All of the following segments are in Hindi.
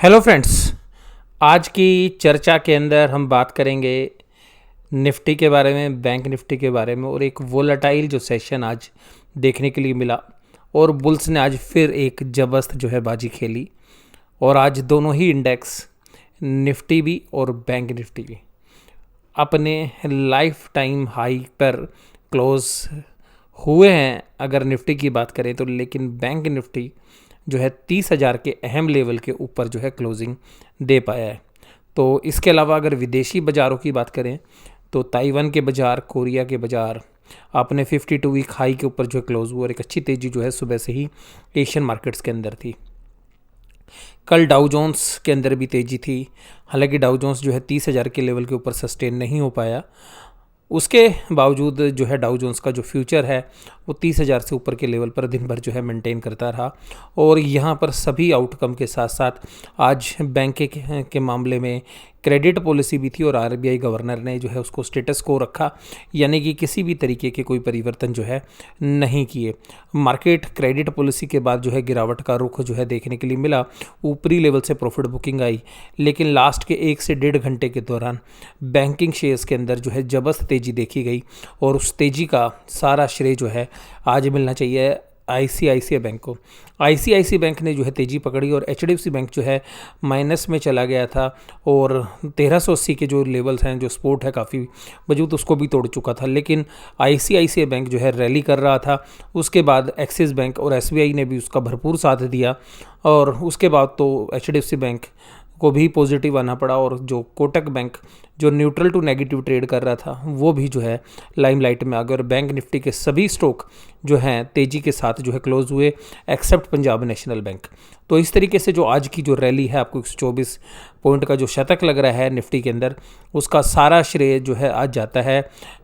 Hello friends. आज की चर्चा के अंदर हम बात करेंगे निफ्टी के बारे में, बैंक निफ्टी के बारे में, और एक वोलेटाइल जो सेशन आज देखने के लिए मिला। और बुल्स ने आज फिर एक जबरदस्त जो है बाजी खेली और आज दोनों ही इंडेक्स, निफ्टी भी और बैंक निफ्टी भी, अपने लाइफ टाइम हाई पर क्लोज हुए हैं अगर निफ्टी की बात करें तो। लेकिन बैंक निफ्टी जो है 30,000 के अहम लेवल के ऊपर जो है क्लोजिंग दे पाया है। तो इसके अलावा अगर विदेशी बाज़ारों की बात करें तो ताइवान के बाज़ार, कोरिया के बाज़ार अपने 52 वीक हाई के ऊपर जो है क्लोज हुआ और एक अच्छी तेज़ी जो है सुबह से ही एशियन मार्केट्स के अंदर थी। कल डाउ जोन्स के अंदर भी तेज़ी थी, हालांकि डाउ जोन्स जो है 30,000 के लेवल के ऊपर सस्टेन नहीं हो पाया। उसके बावजूद जो है डाउ जोन्स का जो फ्यूचर है वो 30,000 से ऊपर के लेवल पर दिन भर जो है मेंटेन करता रहा। और यहाँ पर सभी आउटकम के साथ साथ आज बैंक के मामले में क्रेडिट पॉलिसी भी थी और आरबीआई गवर्नर ने जो है उसको स्टेटस को रखा, यानी कि किसी भी तरीके के कोई परिवर्तन जो है नहीं किए। मार्केट क्रेडिट पॉलिसी के बाद जो है गिरावट का रुख जो है देखने के लिए मिला, ऊपरी लेवल से प्रॉफिट बुकिंग आई, लेकिन लास्ट के 1 से 1.5 घंटे के दौरान बैंकिंग शेयर्स के अंदर जो है जबरदस्त तेज़ी देखी गई। और उस तेज़ी का सारा श्रेय जो है आज मिलना चाहिए आईसीआईसीआई बैंक को। आईसीआईसीआई बैंक ने जो है तेज़ी पकड़ी और एचडीएफसी बैंक जो है माइनस में चला गया था और 1380 के जो लेवल्स हैं, जो सपोर्ट है काफ़ी मजबूत, उसको भी तोड़ चुका था। लेकिन आईसीआईसीआई बैंक जो है रैली कर रहा था। उसके बाद एक्सिस बैंक और एसबीआई ने भी उसका भरपूर साथ दिया और उसके बाद तो एचडीएफसी बैंक को भी पॉजिटिव आना पड़ा। और जो कोटक बैंक जो न्यूट्रल टू नेगेटिव ट्रेड कर रहा था वो भी जो है लाइमलाइट में आ गया। और बैंक निफ्टी के सभी स्टॉक जो हैं तेज़ी के साथ जो है क्लोज हुए, एक्सेप्ट पंजाब नेशनल बैंक। तो इस तरीके से जो आज की जो रैली है, आपको 124 पॉइंट का जो शतक लग रहा है निफ्टी के अंदर, उसका सारा श्रेय जो है आज जाता है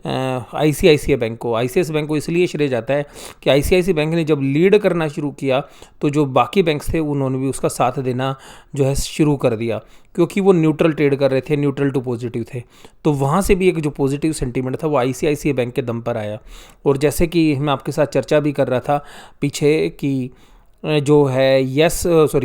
आईसीआईसीआई बैंक को। आईसीआईसीआई बैंक को इसलिए श्रेय जाता है कि आईसीआईसीआई बैंक ने जब लीड करना शुरू किया तो जो बाकी बैंक्स थे उन्होंने भी उसका साथ देना जो है शुरू कर दिया, क्योंकि वो न्यूट्रल ट्रेड कर रहे थे, न्यूट्रल टू पॉजिटिव थे। तो वहाँ से भी एक जो पॉजिटिव सेंटीमेंट था वो आईसीआईसीआई बैंक के दम पर आया। और जैसे कि मैं आपके साथ चर्चा भी कर रहा था पीछे कि जो है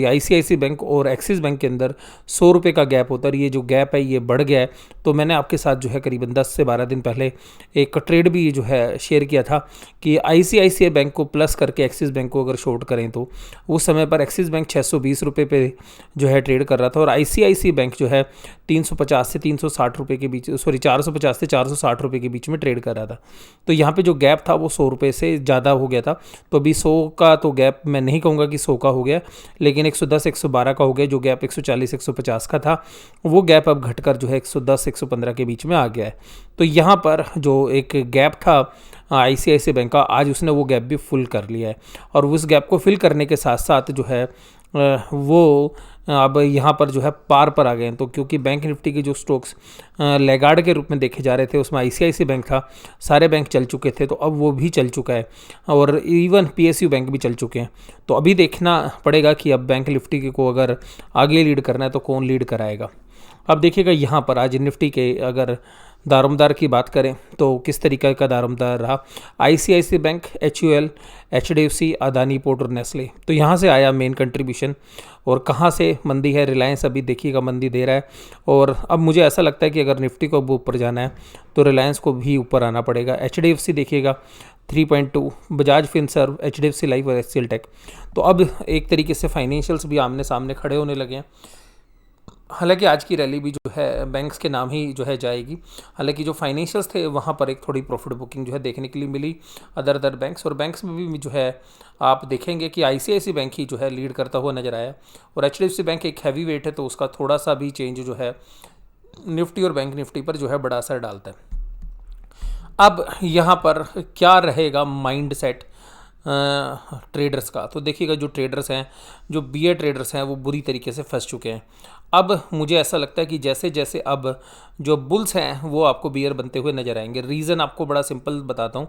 आईसीआईसीआई बैंक और एक्सिस बैंक के अंदर 100 रुपये का गैप होता है, ये जो गैप है ये बढ़ गया है। तो मैंने आपके साथ जो है करीबन 10 से 12 दिन पहले एक ट्रेड भी जो है शेयर किया था कि आईसीआईसीआई बैंक को प्लस करके एक्सिस बैंक को अगर शॉर्ट करें तो उस समय पर एक्सिस बैंक 620 रुपये पे जो है ट्रेड कर रहा था और आईसीआईसीआई बैंक जो है 350 से 360 रुपये के बीच, 450 से 460 रुपये के बीच में ट्रेड कर रहा था। तो यहाँ पे जो गैप था वो 100 रुपये से ज़्यादा हो गया था। तो अभी 100 का तो गैप मैं नहीं कहूँगा कि 100 का हो गया, लेकिन 110 112 का हो गया। जो गैप 140 150 का था वो गैप अब घटकर जो है 110 115 के बीच में आ गया है। तो यहाँ पर जो एक गैप था आईसीआईसीआई बैंक का, आज उसने वो गैप भी फुल कर लिया है। और उस गैप को फिल करने के साथ साथ जो है वो अब यहाँ पर जो है पार पर आ गए हैं। तो क्योंकि बैंक निफ्टी के जो स्टॉक्स लैगार्ड के रूप में देखे जा रहे थे उसमें आईसीआईसीआई बैंक था, सारे बैंक चल चुके थे, तो अब वो भी चल चुका है और इवन पीएसयू बैंक भी चल चुके हैं। तो अभी देखना पड़ेगा कि अब बैंक निफ्टी को अगर आगे लीड करना है तो कौन लीड कराएगा। अब देखिएगा यहाँ पर आज निफ्टी के अगर दारोमदार की बात करें तो किस तरीके का दारोमदार रहा। ICICI bank, HUL, HDFC, Adani port और नेस्ले, तो यहाँ से आया मेन कंट्रीब्यूशन। और कहाँ से मंदी है, रिलायंस अभी देखिएगा मंदी दे रहा है। और अब मुझे ऐसा लगता है कि अगर निफ्टी को अब ऊपर जाना है तो रिलायंस को भी ऊपर आना पड़ेगा। एचडीएफसी देखिएगा 3.2, बजाज फिनसर्व, एचडीएफसी लाइफ और एचसीएल टेक। तो अब एक तरीके से फाइनेंशियल्स भी आमने सामने खड़े होने लगे हैं। हालांकि आज की रैली भी जो है बैंक्स के नाम ही जो है जाएगी। हालांकि जो फाइनेंशियल्स थे वहाँ पर एक थोड़ी प्रॉफिट बुकिंग जो है देखने के लिए मिली अदर बैंक्स। और बैंक्स में भी जो है आप देखेंगे कि आईसीआईसीआई बैंक ही जो है लीड करता हुआ नजर आया और एचडीएफसी बैंक एक हैवी वेट है तो उसका थोड़ा सा भी चेंज जो है निफ्टी और बैंक निफ्टी पर जो है बड़ा असर डालता है। अब यहाँ पर क्या रहेगा माइंड सेट ट्रेडर्स का, तो देखिएगा जो ट्रेडर्स हैं, जो बियर ट्रेडर्स हैं वो बुरी तरीके से फंस चुके हैं। अब मुझे ऐसा लगता है कि जैसे जैसे अब जो बुल्स हैं वो आपको बियर बनते हुए नजर आएंगे। रीज़न आपको बड़ा सिंपल बताता हूँ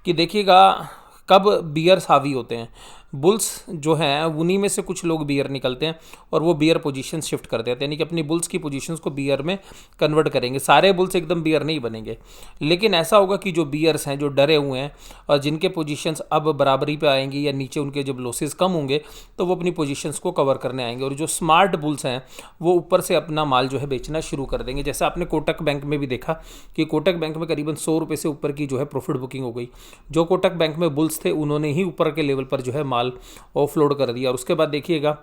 कि देखिएगा कब बियर्स हावी होते हैं। बुल्स जो हैं उन्हीं में से कुछ लोग बियर निकलते हैं और वो बियर पोजीशन शिफ्ट कर देते हैं, यानी कि अपनी बुल्स की पोजीशंस को बियर में कन्वर्ट करेंगे। सारे बुल्स एकदम बियर नहीं बनेंगे, लेकिन ऐसा होगा कि जो बियर्स हैं, जो डरे हुए हैं और जिनके पोजीशंस अब बराबरी पे आएंगी या नीचे उनके जब लॉसेस कम होंगे तो वो अपनी पोजीशंस को कवर करने आएंगे। और जो स्मार्ट बुल्स हैं वो ऊपर से अपना माल जो है बेचना शुरू कर देंगे। जैसा आपने कोटक बैंक में भी देखा कि कोटक बैंक में करीबन 100 रुपये से ऊपर की जो है प्रॉफिट बुकिंग हो गई। जो कोटक बैंक में बुल्स थे उन्होंने ही ऊपर के लेवल पर जो है माल ऑफलोड कर दिया। और उसके बाद देखिएगा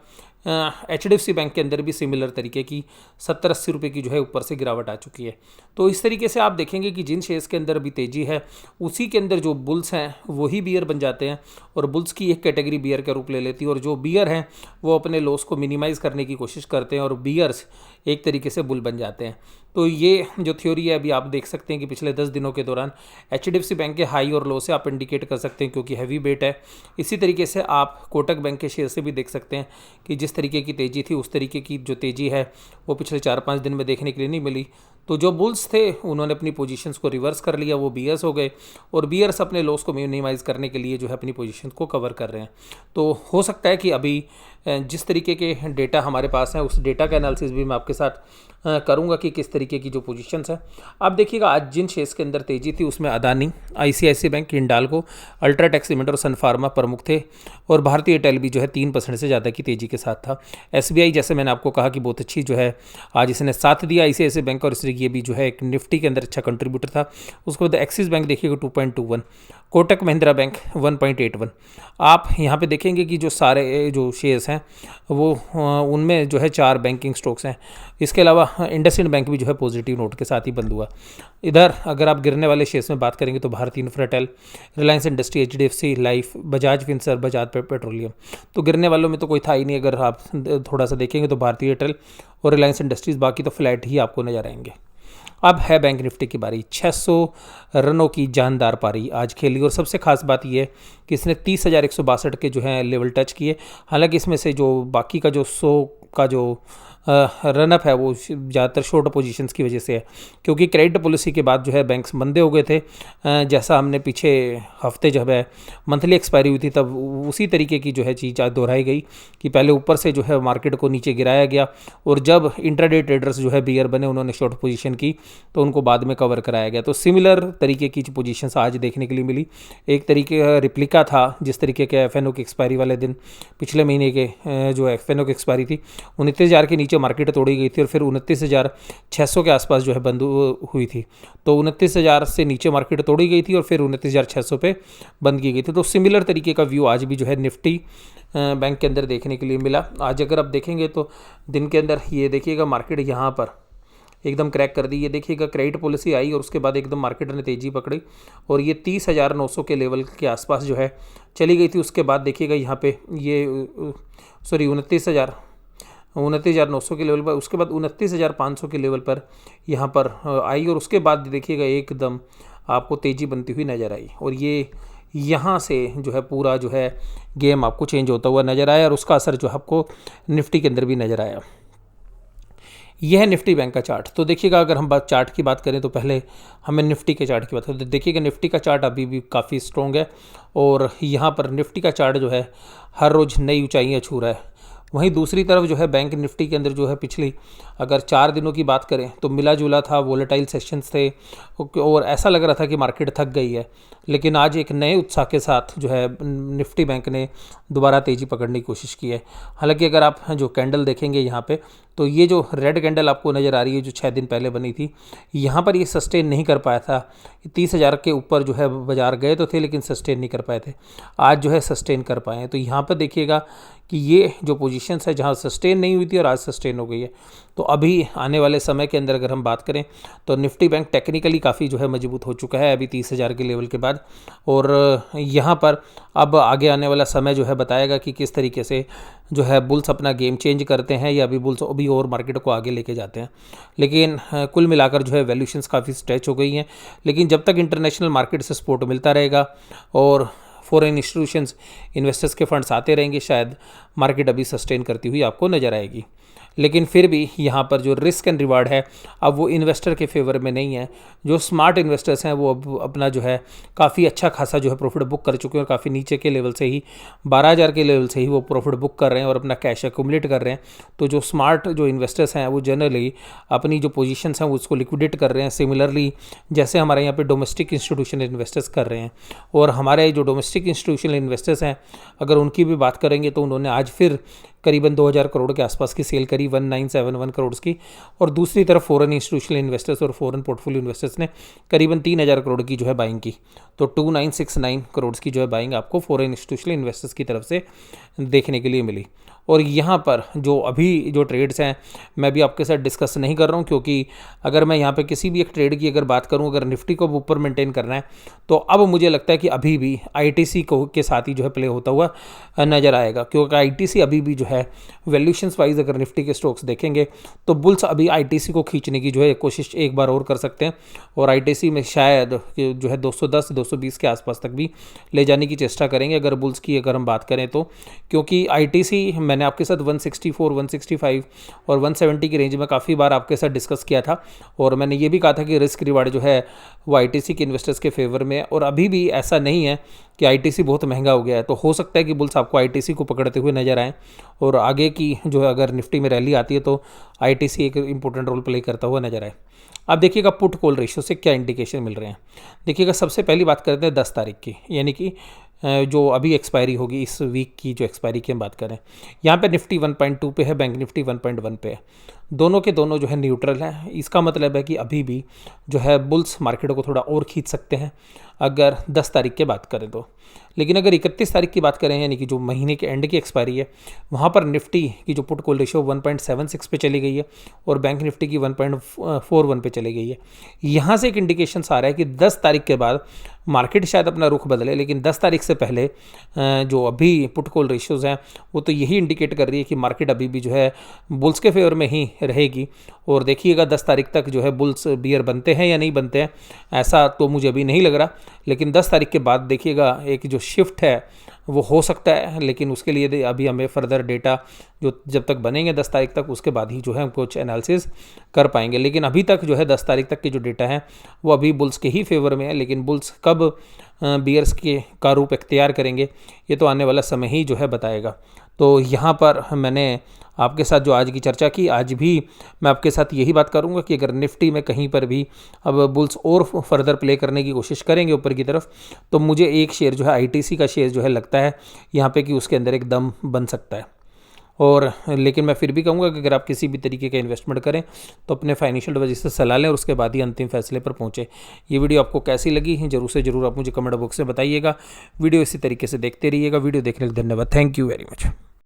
HDFC बैंक के अंदर भी सिमिलर तरीके की 70-80 रुपये की जो है ऊपर से गिरावट आ चुकी है। तो इस तरीके से आप देखेंगे कि जिन शेयर्स के अंदर भी तेज़ी है उसी के अंदर जो बुल्स हैं वही बियर बन जाते हैं और बुल्स की एक कैटेगरी बियर का रूप ले लेती है और जो बियर हैं वो अपने लॉस को मिनिमाइज़ करने की कोशिश करते हैं और बियर्स एक तरीके से बुल बन जाते हैं। तो ये जो थ्योरी है अभी आप देख सकते हैं कि पिछले 10 दिनों के दौरान HDFC बैंक के हाई और लो से आप इंडिकेट कर सकते हैं क्योंकि हैवी बेट है। इसी तरीके से आप कोटक बैंक के शेयर से भी देख सकते हैं कि जिस तरीके की तेज़ी थी उस तरीके की जो तेज़ी है वो पिछले 4-5 दिन में देखने के लिए नहीं मिली। तो जो बुल्स थे उन्होंने अपनी पोजीशंस को रिवर्स कर लिया, वो बियर्स हो गए और बियर्स अपने लॉस को मिनिमाइज़ करने के लिए जो है अपनी पोजीशंस को कवर कर रहे हैं। तो हो सकता है कि अभी जिस तरीके के डेटा हमारे पास हैं उस डेटा का एनालिसिस भी मैं आपके साथ करूंगा कि किस तरीके की जो पोजीशंस हैं। आप देखिएगा आज जिन शेयर्स के अंदर तेज़ी थी उसमें Adani, ICICI bank, Hindalco, UltraTech cement और सन फार्मा प्रमुख थे और भारतीय एयरटेल भी जो है 3% से ज़्यादा की तेज़ी के साथ था। SBI जैसे मैंने आपको कहा कि बहुत अच्छी जो है आज इसने साथ दिया ICICI बैंक और इसलिए ये भी जो है एक निफ्टी के अंदर अच्छा कंट्रीब्यूटर था। उसके बाद एक्सिस बैंक देखिएगा 2.21, कोटक महिंद्रा बैंक 1.81। आप यहाँ पे देखेंगे कि जो सारे जो शेयर्स हैं वो उनमें जो है 4 बैंकिंग स्टॉक्स हैं। इसके अलावा इंडसइंड बैंक भी जो है पॉजिटिव नोट के साथ ही बंद हुआ। इधर अगर आप गिरने वाले शेयर्स में बात करेंगे तो भारतीय Infratel, Reliance industry, HDFC life, Bajaj Finserv, Bajaj petroleum. तो गिरने वालों में तो कोई था ही नहीं। अगर आप थोड़ा सा देखेंगे तो भारतीय एयरटेल और रिलायंस इंडस्ट्रीज़, बाकी तो फ्लैट ही आपको नजर आएंगे। अब है बैंक निफ्टी की बारी। 600 रनों की जानदार पारी आज खेली और सबसे खास बात यह है कि इसने 30,162 के जो है लेवल टच किए। हालांकि इसमें से जो बाकी का जो 100 का जो रनअप है वो ज़्यादातर शॉर्ट पोजीशंस की वजह से है क्योंकि क्रेडिट पॉलिसी के बाद जो है बैंक्स मंदे हो गए थे। जैसा हमने पीछे हफ्ते जब है मंथली एक्सपायरी हुई थी तब उसी तरीके की जो है चीज़ आज दोहराई गई कि पहले ऊपर से जो है मार्केट को नीचे गिराया गया और जब इंट्राडे ट्रेडर्स जो है बियर बने उन्होंने शॉर्ट पोजीशन की तो उनको बाद में कवर कराया गया। तो सिमिलर तरीके की पोजीशंस आज देखने के लिए मिली। एक तरीके का रिप्लिका था जिस तरीके के FNO की एक्सपायरी वाले दिन पिछले महीने के जो FNO की एक्सपायरी थी 29,000 के नीचे मार्केट तोड़ी गई थी और फिर 29,600 के आसपास जो है बंद हुई थी। तो 29,000 से नीचे मार्केट तोड़ी गई थी और फिर 29,600 पे बंद की गई थी। तो सिमिलर तरीके का व्यू आज भी जो है निफ्टी बैंक के अंदर देखने के लिए मिला। आज अगर आप देखेंगे तो दिन के अंदर ये देखिएगा मार्केट यहाँ पर एकदम क्रैक कर दी। ये देखिएगा क्रेडिट पॉलिसी आई और उसके बाद एकदम मार्केट ने तेज़ी पकड़ी और ये 30,900 के लेवल के आसपास जो है चली गई थी। उसके बाद देखिएगा यहाँ पे ये 29,900 के लेवल पर, उसके बाद 29,500 के लेवल पर यहाँ पर आई और उसके बाद देखिएगा एकदम आपको तेज़ी बनती हुई नज़र आई और ये यहाँ से जो है पूरा जो है गेम आपको चेंज होता हुआ नज़र आया और उसका असर जो आपको निफ्टी के अंदर भी नज़र आया। यह है निफ्टी बैंक का चार्ट। तो देखिएगा अगर हम चार्ट की बात करें तो पहले हमें निफ्टी के चार्ट की बात करें तो देखिएगा निफ्टी का चार्ट अभी भी काफ़ी स्ट्रॉन्ग है और यहाँ पर निफ्टी का चार्ट जो है हर रोज़ नई ऊंचाइयाँ छू रहा है। वहीं दूसरी तरफ जो है बैंक निफ्टी के अंदर जो है पिछली अगर 4 दिनों की बात करें तो मिला जुला था, वोलेटाइल सेशंस थे और ऐसा लग रहा था कि मार्केट थक गई है। लेकिन आज एक नए उत्साह के साथ जो है निफ्टी बैंक ने दोबारा तेज़ी पकड़ने की कोशिश की है। हालांकि अगर आप जो कैंडल देखेंगे यहाँ पे तो ये जो रेड कैंडल आपको नज़र आ रही है जो 6 दिन पहले बनी थी यहाँ पर ये सस्टेन नहीं कर पाया था। 30,000 के ऊपर जो है बाजार गए तो थे लेकिन सस्टेन नहीं कर पाए थे। आज जो है सस्टेन कर पाए हैं। तो यहाँ पर देखिएगा कि ये जो पोजीशंस है जहाँ सस्टेन नहीं हुई थी और आज सस्टेन हो गई है। तो अभी आने वाले समय के अंदर अगर हम बात करें तो निफ्टी बैंक टेक्निकली काफ़ी जो है मजबूत हो चुका है अभी 30,000 के लेवल के बाद और यहाँ पर अब आगे आने वाला समय जो है बताएगा कि किस तरीके से जो है बुल्स अपना गेम चेंज करते हैं या अभी बुल्स अभी और मार्केट को आगे लेके जाते हैं। लेकिन कुल मिलाकर जो है वैल्यूशंस काफ़ी स्ट्रेच हो गई हैं। लेकिन जब तक इंटरनेशनल मार्केट से सपोर्ट मिलता रहेगा और फॉरेन इंस्टीट्यूशंस इन्वेस्टर्स के फंड्स आते रहेंगे शायद मार्केट अभी सस्टेन करती हुई आपको नज़र आएगी। लेकिन फिर भी यहाँ पर जो रिस्क एंड रिवार्ड है अब वो इन्वेस्टर के फेवर में नहीं है। जो स्मार्ट इन्वेस्टर्स हैं वो अब अपना जो है काफ़ी अच्छा खासा जो है प्रॉफिट बुक कर चुके हैं और काफ़ी नीचे के लेवल से ही 12,000 के लेवल से ही वो प्रॉफिट बुक कर रहे हैं और अपना कैश एक्यूमुलेट कर रहे हैं। तो जो स्मार्ट जो इन्वेस्टर्स हैं वो जनरली अपनी जो पोजीशंस हैं वो उसको लिक्विडेट कर रहे हैं, सिमिलरली जैसे हमारे यहाँ पे डोमेस्टिक इंस्टीट्यूशनल इन्वेस्टर्स कर रहे हैं। और हमारे जो डोमेस्टिक इंस्टीट्यूशनल इन्वेस्टर्स हैं अगर उनकी भी बात करेंगे तो उन्होंने आज फिर करीबन 2000 करोड़ के आसपास की सेल करी, 1971 करोड़ की। और दूसरी तरफ फॉरेन इंस्टीट्यूशनल इन्वेस्टर्स और फॉरेन पोर्टफोलियो इन्वेस्टर्स ने करीबन 3000 करोड़ की जो है बाइंग की। तो 2969 करोड़ की जो है बाइंग आपको फॉरेन इंस्टीट्यूशनल इन्वेस्टर्स की तरफ से देखने के लिए मिली। और यहाँ पर जो अभी जो ट्रेड्स हैं मैं भी आपके साथ डिस्कस नहीं कर रहा हूँ, क्योंकि अगर मैं यहाँ पे किसी भी एक ट्रेड की अगर बात करूँ, अगर निफ्टी को ऊपर मेंटेन करना है तो अब मुझे लगता है कि अभी भी आईटीसी को के साथ ही जो है प्ले होता हुआ नज़र आएगा। क्योंकि आईटीसी अभी भी जो है वैल्यूएशंस वाइज अगर निफ्टी के स्टॉक्स देखेंगे तो बुल्स अभी आईटीसी को खींचने की जो है कोशिश एक बार और कर सकते हैं और आईटीसी में शायद जो है 210-220 के आसपास तक भी ले जाने की चेष्टा करेंगे अगर बुल्स की अगर हम बात करें तो। क्योंकि आईटीसी मैंने आपके साथ 164, 165 और 170 की रेंज में काफ़ी बार आपके साथ डिस्कस किया था और मैंने ये भी कहा था कि रिस्क रिवार्ड जो है वो आईटीसी के इन्वेस्टर्स के फेवर में है। और अभी भी ऐसा नहीं है कि आईटीसी बहुत महंगा हो गया है, तो हो सकता है कि बुल्स आपको आईटीसी को पकड़ते हुए नजर आएँ और आगे की जो है अगर निफ्टी में रैली आती है तो आईटीसी एक इंपॉर्टेंट रोल प्ले करता हुआ नजर आए। अब देखिएगा पुट कॉल रेशियो से क्या इंडिकेशन मिल रहे हैं। देखिएगा सबसे पहली बात करते हैं 10 तारीख की, यानी कि जो अभी एक्सपायरी होगी इस वीक की जो एक्सपायरी की हम बात करें। यहाँ पे निफ्टी 1.2 पे है, बैंक निफ्टी 1.1 पे है। दोनों के दोनों जो है न्यूट्रल हैं। इसका मतलब है कि अभी भी जो है बुल्स मार्केट को थोड़ा और खींच सकते हैं अगर 10 तारीख की बात करें तो। लेकिन अगर 31 तारीख की बात करें यानी कि जो महीने के एंड की एक्सपायरी है वहाँ पर निफ्टी की जो पुट कॉल रेशियो 1.76 पे चली गई है और बैंक निफ्टी की 1.41 पे चली गई है। यहाँ से एक इंडिकेशन आ रहा है कि 10 तारीख के बाद मार्केट शायद अपना रुख बदले, लेकिन 10 तारीख से पहले जो अभी पुट कॉल रेशियोज़ हैं वो तो यही इंडिकेट कर रही है कि मार्केट अभी भी जो है बुल्स के फेवर में ही रहेगी। और देखिएगा 10 तारीख तक जो है बुल्स बियर बनते हैं या नहीं बनते हैं, ऐसा तो मुझे अभी नहीं लग रहा। लेकिन 10 तारीख के बाद देखिएगा एक जो शिफ्ट है वो हो सकता है, लेकिन उसके लिए अभी हमें फर्दर डेटा जो जब तक बनेंगे 10 तारीख तक उसके बाद ही जो है हम कुछ एनालिसिस कर पाएंगे। लेकिन अभी तक जो है 10 तारीख तक के जो डेटा है वो अभी बुल्स के ही फेवर में है। लेकिन बुल्स कब बियर्स के का रूप इख्तियार करेंगे ये तो आने वाला समय ही जो है बताएगा। तो यहाँ पर मैंने आपके साथ जो आज की चर्चा की, आज भी मैं आपके साथ यही बात करूंगा कि अगर निफ्टी में कहीं पर भी अब बुल्स और फर्दर प्ले करने की कोशिश करेंगे ऊपर की तरफ तो मुझे एक शेयर जो है आईटीसी का शेयर जो है लगता है यहाँ पे कि उसके अंदर एक दम बन सकता है। और लेकिन मैं फिर भी कहूँगा कि अगर आप किसी भी तरीके का इन्वेस्टमेंट करें तो अपने फाइनेंशियल एडवाइजर से सलाह लें और उसके बाद ही अंतिम फैसले पर पहुँचे। ये वीडियो आपको कैसी लगी जरूर से जरूर आप मुझे कमेंट बॉक्स में बताइएगा। वीडियो इसी तरीके से देखते रहिएगा। वीडियो देखने के लिए धन्यवाद। Thank you very much.